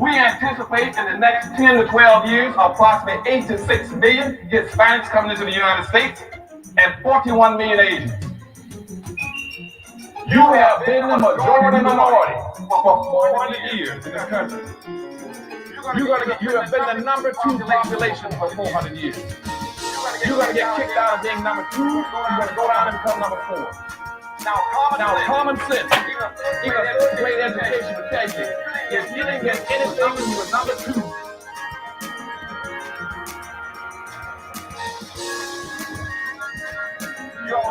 We anticipate in the next 10 to 12 years, approximately 8 to 6 million Hispanics coming into the United States and 41 million Asians. You have been the majority minority for 400 years in this country. You have been the number 2 population for 400 years. You're going to get kicked out of being number 2. You're going to go down and become number 4. Now, common sense, even a third-grade education will tell you, if you didn't get anything when you were number 2,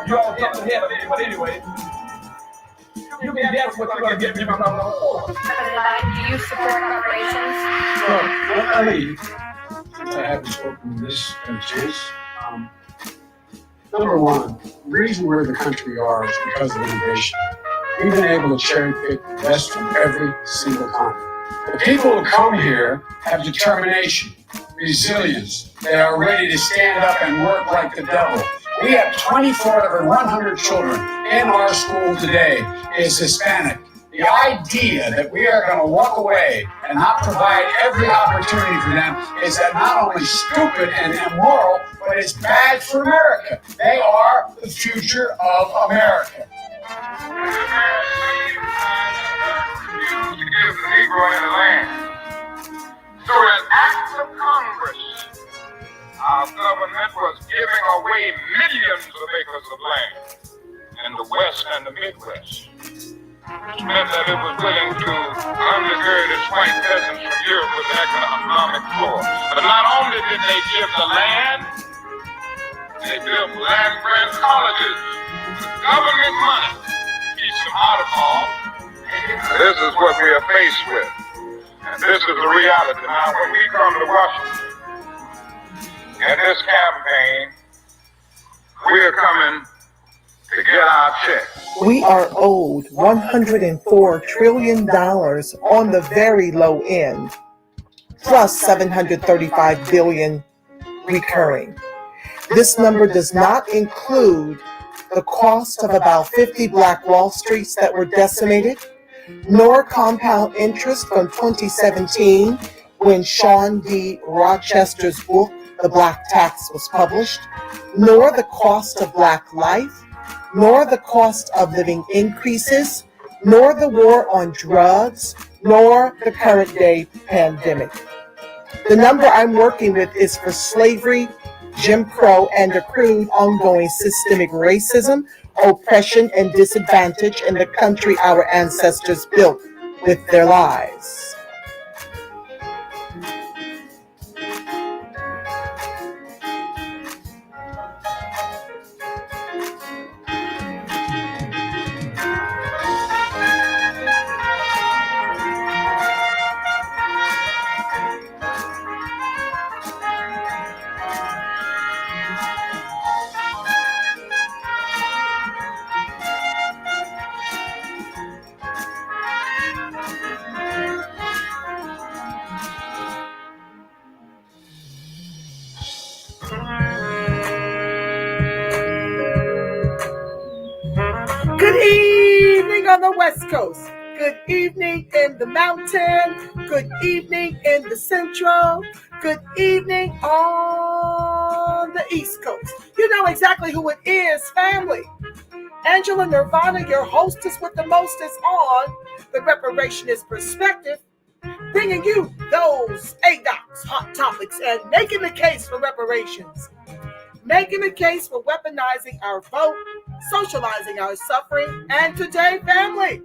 you all get ahead of it. But anyway, you can guess what you're going to get when you become number 4. President Biden, do you support reparations? Well, I mean, since I haven't spoken to this chance, number one, the reason we're the country we are is because of innovation. We've been able to cherry pick the best from every single continent. The people who come here have determination, resilience. They are ready to stand up and work like the devil. We have 24 out of every 100 children in our school today is Hispanic. The idea that we are going to walk away and not provide every opportunity for them is that not only stupid and immoral, but it's bad for America. They are the future of America. To give the Negro any land. So in acts of Congress, our government was giving away millions of acres of land in the West and the Midwest. Which meant that it was willing to undergird its white peasants from Europe with economic floor. But not only did they give the land, they built land-grant colleges with government money to teach them how to farm. This is what we are faced with. And this is the reality. Now, when we come to Washington, in this campaign, we are coming to get our check. We are owed $104 trillion on the very low end, plus $735 billion recurring. This number does not include the cost of about 50 Black Wall Streets that were decimated, nor compound interest from 2017 when Sean D. Rochester's book, The Black Tax, was published, nor the cost of Black life, nor the cost of living increases, nor the war on drugs, nor the current day pandemic. The number I'm working with is for slavery, Jim Crow, and accrued ongoing systemic racism, oppression, and disadvantage in the country our ancestors built with their lives. Good evening on the West Coast. Good evening in the mountain. Good evening in the central. Good evening on the East Coast. You know exactly who it is, family. Angela Nirvana, your hostess with the mostest on the Reparationist Perspective, bringing you those ADOCs, hot topics, and making the case for reparations. Making the case for weaponizing our vote, socializing our suffering, and today, family,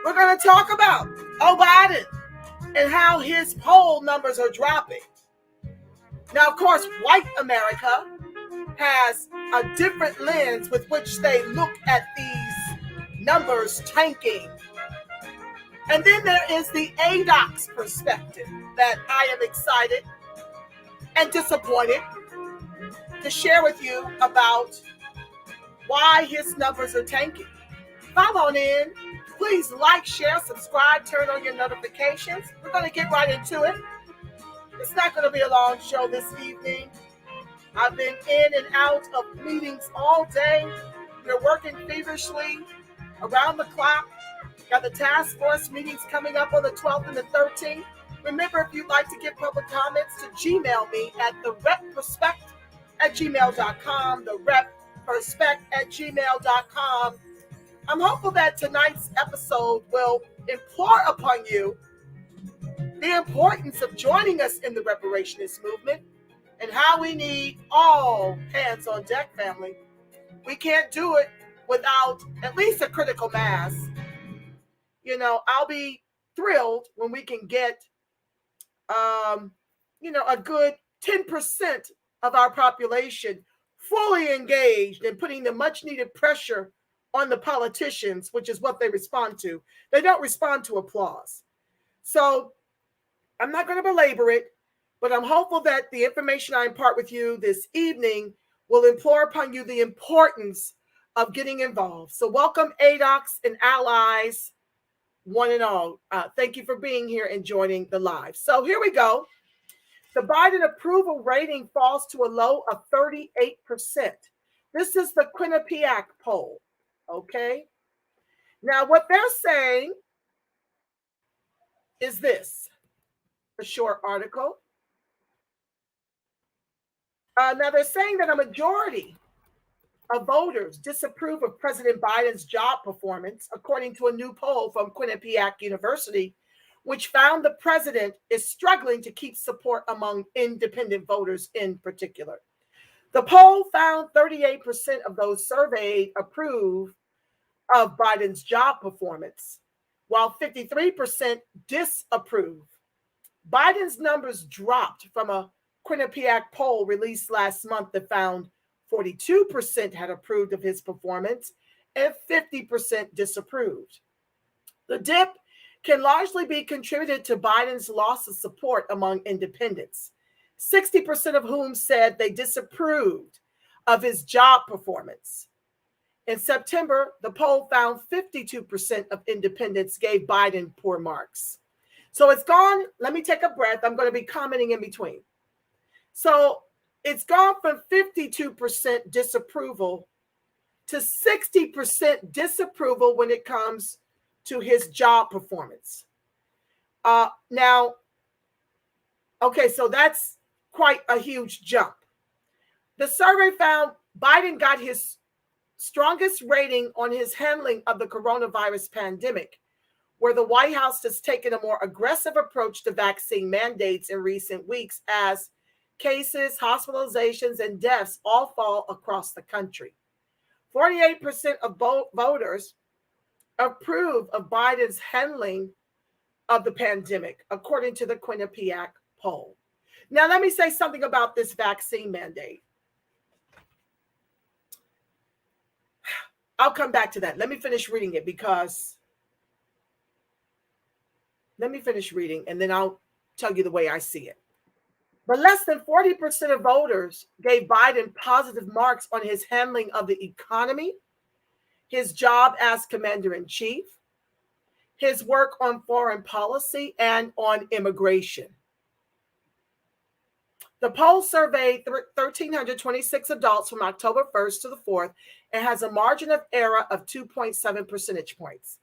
we're going to talk about Biden and how his poll numbers are dropping. Now, of course, white America has a different lens with which they look at these numbers tanking. And then there is the ADOC's perspective that I am excited and disappointed to share with you about why his numbers are tanking. Follow on in. Please like, share, subscribe, turn on your notifications. We're going to get right into it. It's not going to be a long show this evening. I've been in and out of meetings all day. We're working feverishly around the clock Got the task force meetings coming up on the 12th and the 13th. Remember, if you'd like to give public comments, to Gmail me at thereprospect@gmail.com, thereprospect@gmail.com. I'm hopeful that tonight's episode will implore upon you the importance of joining us in the reparationist movement and how we need all hands on deck, family. We can't do it without at least a critical mass. You know, I'll be thrilled when we can get, a good 10% of our population fully engaged in putting the much needed pressure on the politicians, which is what they respond to. They don't respond to applause. So I'm not going to belabor it, but I'm hopeful that the information I impart with you this evening will implore upon you the importance of getting involved. So welcome, ADOCs and allies, one and all. Thank you for being here and joining the live. So here we go. The Biden approval rating falls to a low of 38%. This is the Quinnipiac poll. Okay. Now, what they're saying is this, a short article. Now, they're saying that a majority of voters disapprove of President Biden's job performance, according to a new poll from Quinnipiac University, which found the president is struggling to keep support among independent voters in particular. The poll found 38% of those surveyed approve of Biden's job performance, while 53% disapprove. Biden's numbers dropped from a Quinnipiac poll released last month that found 42% had approved of his performance and 50% disapproved. The dip can largely be contributed to Biden's loss of support among independents, 60% of whom said they disapproved of his job performance. In September, the poll found 52% of independents gave Biden poor marks. So it's gone. Let me take a breath. I'm going to be commenting in between. So it's gone from 52% disapproval to 60% disapproval when it comes to his job performance. Now, okay, so that's quite a huge jump. The survey found Biden got his strongest rating on his handling of the coronavirus pandemic, where the White House has taken a more aggressive approach to vaccine mandates in recent weeks as cases, hospitalizations, and deaths all fall across the country. 48% of voters approve of Biden's handling of the pandemic, according to the Quinnipiac poll. Now, let me say something about this vaccine mandate. I'll come back to that. Let me finish reading it and then I'll tell you the way I see it. But less than 40% of voters gave Biden positive marks on his handling of the economy, his job as commander-in-chief, his work on foreign policy, and on immigration. The poll surveyed 1,326 adults from October 1st to the 4th and has a margin of error of 2.7 percentage points.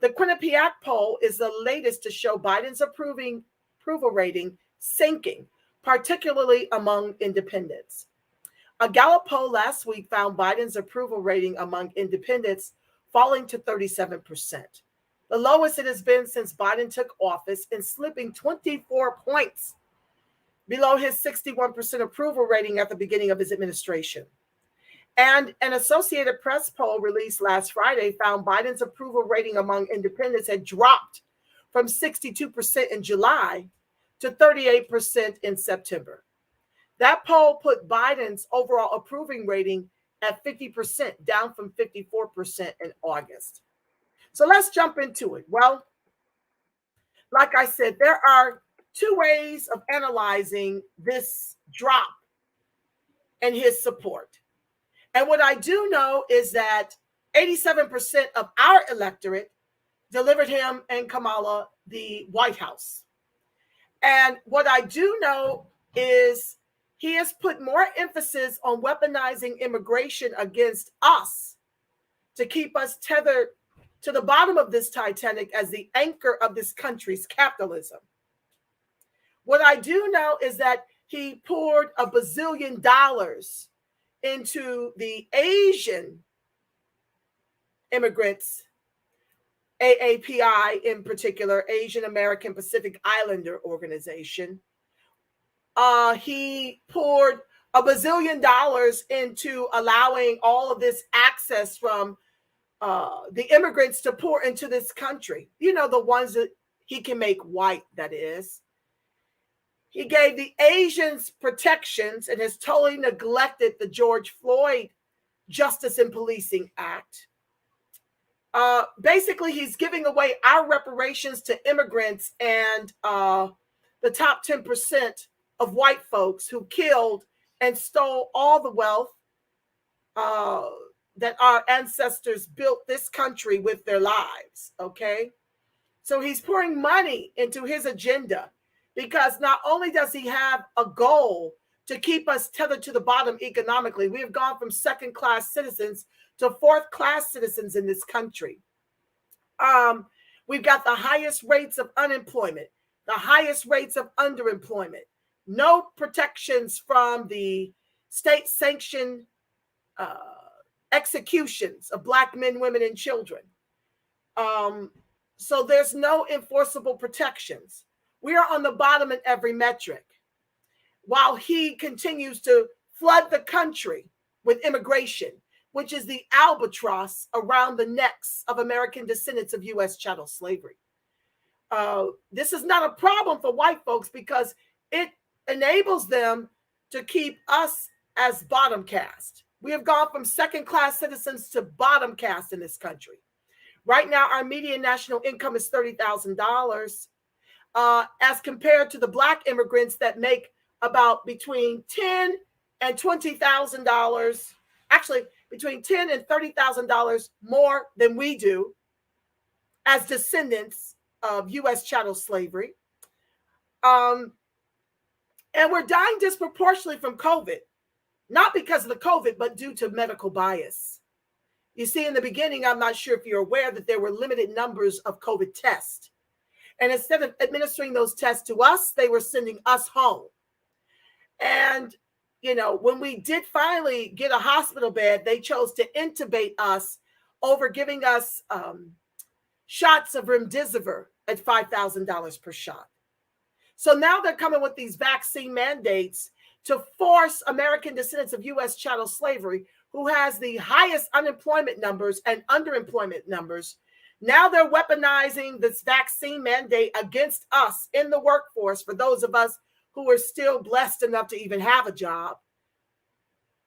The Quinnipiac poll is the latest to show Biden's approval rating sinking, particularly among independents. A Gallup poll last week found Biden's approval rating among independents falling to 37%, the lowest it has been since Biden took office, and slipping 24 points below his 61% approval rating at the beginning of his administration. And an Associated Press poll released last Friday found Biden's approval rating among independents had dropped from 62% in July to 38% in September. That poll put Biden's overall approving rating at 50%, down from 54% in August. So let's jump into it. Well, like I said, there are two ways of analyzing this drop in his support. And what I do know is that 87% of our electorate delivered him and Kamala the White House. And what I do know is he has put more emphasis on weaponizing immigration against us to keep us tethered to the bottom of this Titanic as the anchor of this country's capitalism. What I do know is that he poured $1 bazillion into the Asian immigrants, AAPI in particular, Asian American Pacific Islander Organization. He poured $1 bazillion into allowing all of this access from the immigrants to pour into this country. You know, the ones that he can make white, that is. He gave the Asians protections and has totally neglected the George Floyd Justice and Policing Act. Basically, he's giving away our reparations to immigrants and the top 10% of white folks who killed and stole all the wealth that our ancestors built this country with their lives, okay? So he's pouring money into his agenda because not only does he have a goal to keep us tethered to the bottom economically, we have gone from second-class citizens to fourth-class citizens in this country. We've got the highest rates of unemployment, the highest rates of underemployment, no protections from the state-sanctioned executions of Black men, women, and children. So there's no enforceable protections. We are on the bottom in every metric, while he continues to flood the country with immigration, which is the albatross around the necks of American descendants of U.S. chattel slavery. This is not a problem for white folks because it enables them to keep us as bottom caste. We have gone from second-class citizens to bottom caste in this country. Right now, our median national income is $30,000, as compared to the Black immigrants that make about between $10,000 and $20,000, actually between $10,000 and $30,000 more than we do as descendants of U.S. chattel slavery. And we're dying disproportionately from COVID, not because of the COVID, but due to medical bias. You see, in the beginning, I'm not sure if you're aware that there were limited numbers of COVID tests. And instead of administering those tests to us, they were sending us home. And, you know, when we did finally get a hospital bed, they chose to intubate us over giving us shots of remdesivir at $5,000 per shot. So now they're coming with these vaccine mandates to force American descendants of U.S. chattel slavery, who has the highest unemployment numbers and underemployment numbers. Now they're weaponizing this vaccine mandate against us in the workforce for those of us who are still blessed enough to even have a job.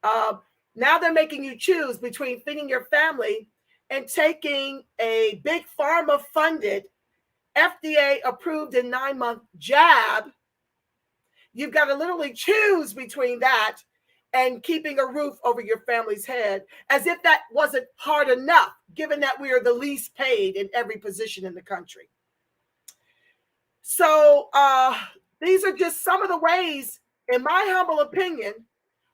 Now they're making you choose between feeding your family and taking a big pharma-funded, FDA-approved in 9-month jab. You've got to literally choose between that and keeping a roof over your family's head, as if that wasn't hard enough, given that we are the least paid in every position in the country. So these are just some of the ways, in my humble opinion,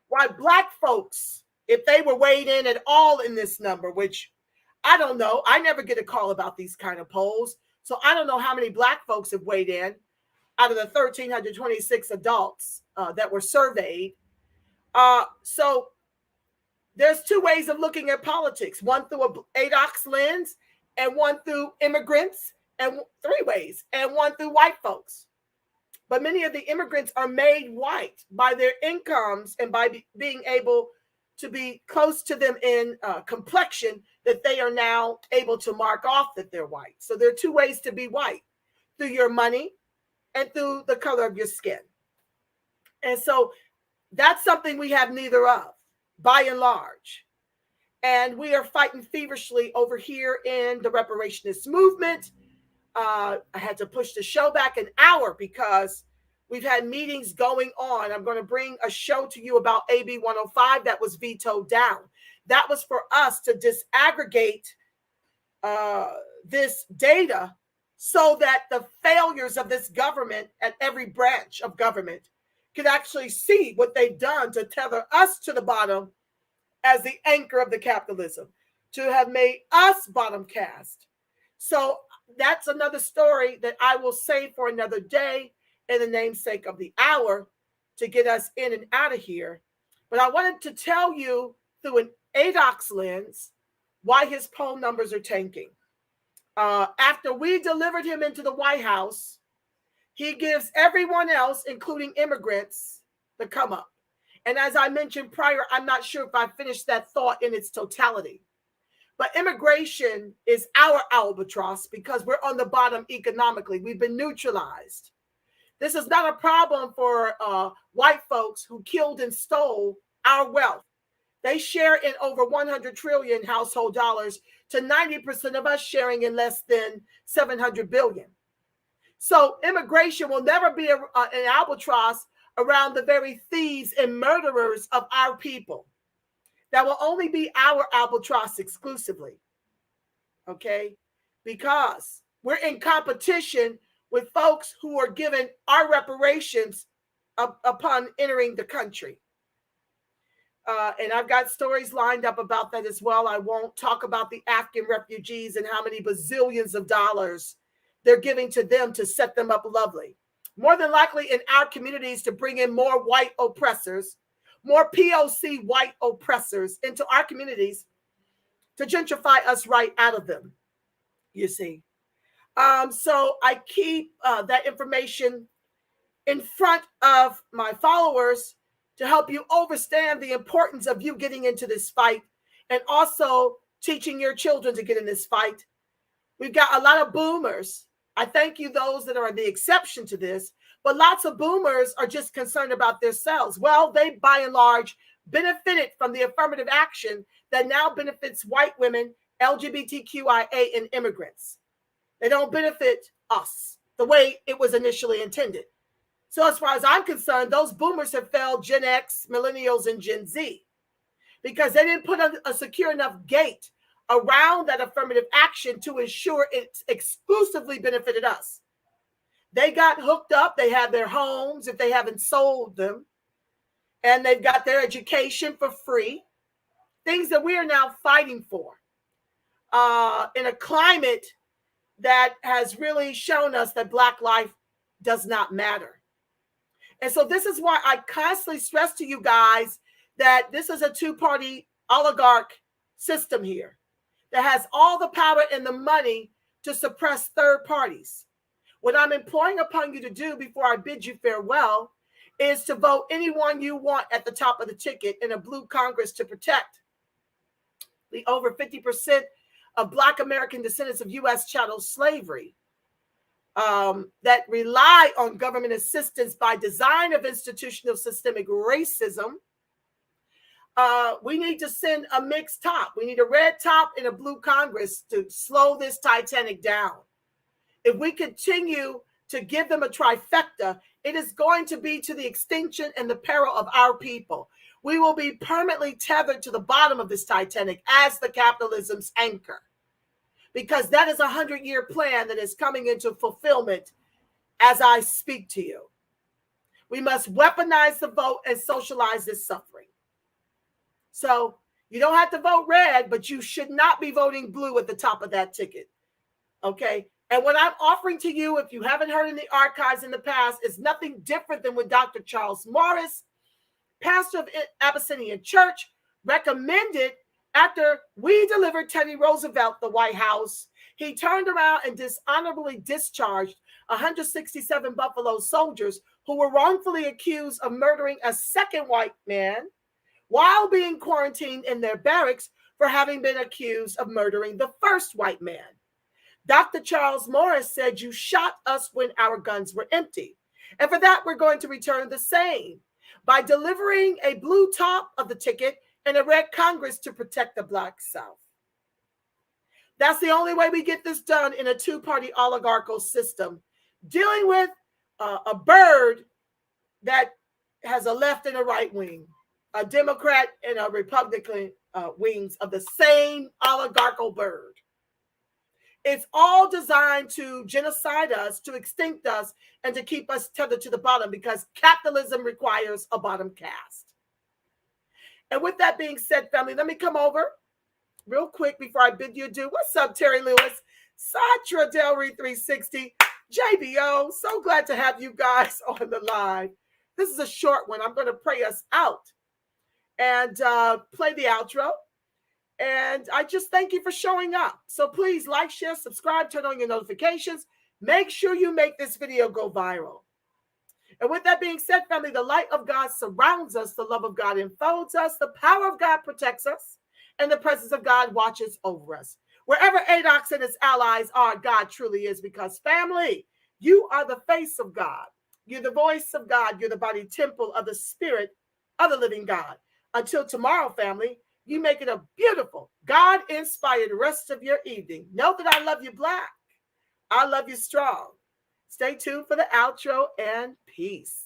why Black folks, if they were weighed in at all in this number, which I don't know, I never get a call about these kind of polls, so I don't know how many Black folks have weighed in out of the 1,326 adults that were surveyed. So there's two ways of looking at politics, one through a ADOX lens and one through immigrants, and three ways, and one through white folks. But many of the immigrants are made white by their incomes and by being able to be close to them in complexion, that they are now able to mark off that they're white. So there are two ways to be white, through your money and through the color of your skin. And so that's something we have neither of, by and large. And we are fighting feverishly over here in the reparationist movement. I had to push the show back an hour because we've had meetings going on. I'm going to bring a show to you about AB 105 that was vetoed down. That was for us to disaggregate this data so that the failures of this government at every branch of government could actually see what they've done to tether us to the bottom as the anchor of the capitalism, to have made us bottom caste, So that's another story that I will save for another day in the namesake of the hour to get us in and out of here. But I wanted to tell you through an ADOX lens why his poll numbers are tanking. After we delivered him into the White House, he gives everyone else, including immigrants, the come up. And as I mentioned prior, I'm not sure if I finished that thought in its totality. But immigration is our albatross because we're on the bottom economically. We've been neutralized. This is not a problem for white folks who killed and stole our wealth. They share in over 100 trillion household dollars to 90% of us sharing in less than 700 billion. So immigration will never be an albatross around the very thieves and murderers of our people. That will only be our albatross exclusively. Okay? Because we're in competition with folks who are given our reparations upon entering the country. And I've got stories lined up about that as well. I won't talk about the Afghan refugees and how many bazillions of dollars they're giving to them to set them up lovely. More than likely in our communities to bring in more white oppressors, more POC white oppressors into our communities to gentrify us right out of them, you see. So I keep that information in front of my followers to help you understand the importance of you getting into this fight and also teaching your children to get in this fight. We've got a lot of boomers. I thank you, those that are the exception to this, but lots of boomers are just concerned about themselves. Well, they, by and large, benefited from the affirmative action that now benefits white women, LGBTQIA, and immigrants. They don't benefit us the way it was initially intended. So as far as I'm concerned, those boomers have failed Gen X, millennials, and Gen Z because they didn't put a secure enough gate around that affirmative action to ensure it exclusively benefited us. They got hooked up. They have their homes if they haven't sold them. And they've got their education for free. Things that we are now fighting for in a climate that has really shown us that Black life does not matter. And so this is why I constantly stress to you guys that this is a two-party oligarch system here that has all the power and the money to suppress third parties. What I'm imploring upon you to do before I bid you farewell is to vote anyone you want at the top of the ticket in a blue Congress to protect the over 50% of Black American descendants of U.S. chattel slavery that rely on government assistance by design of institutional systemic racism. We need to send a mixed top. We need a red top and a blue Congress to slow this Titanic down. If we continue to give them a trifecta, it is going to be to the extinction and the peril of our people. We will be permanently tethered to the bottom of this Titanic as the capitalism's anchor, because that is a 100-year plan that is coming into fulfillment as I speak to you. We must weaponize the vote and socialize this suffering. So you don't have to vote red, but you should not be voting blue at the top of that ticket. Okay? And what I'm offering to you, if you haven't heard in the archives in the past, is nothing different than what Dr. Charles Morris, pastor of Abyssinian Church, recommended after we delivered Teddy Roosevelt the White House. He turned around and dishonorably discharged 167 Buffalo soldiers who were wrongfully accused of murdering a second white man while being quarantined in their barracks for having been accused of murdering the first white man. Dr. Charles Morris said, "You shot us when our guns were empty." And for that, we're going to return the same by delivering a blue top of the ticket and a red Congress to protect the Black South. That's the only way we get this done in a two-party oligarchical system, dealing with a bird that has a left and a right wing, a Democrat and a Republican wings of the same oligarchical bird. It's all designed to genocide us, to extinct us, and to keep us tethered to the bottom, because capitalism requires a bottom caste. And with that being said, family, let me come over real quick before I bid you adieu. What's up, Terry Lewis? Satra Delry 360, JBO. So glad to have you guys on the live. This is a short one. I'm going to pray us out and play the outro. And I just thank you for showing up. So please like, share, subscribe, turn on your notifications. Make sure you make this video go viral. And with that being said, family, the light of God surrounds us. The love of God enfolds us. The power of God protects us. And the presence of God watches over us. Wherever ADOX and its allies are, God truly is, because family, you are the face of God. You're the voice of God. You're the body temple of the Spirit of the living God. Until tomorrow, family, you make it a beautiful, God-inspired rest of your evening. Know that I love you black. I love you strong. Stay tuned for the outro, and peace.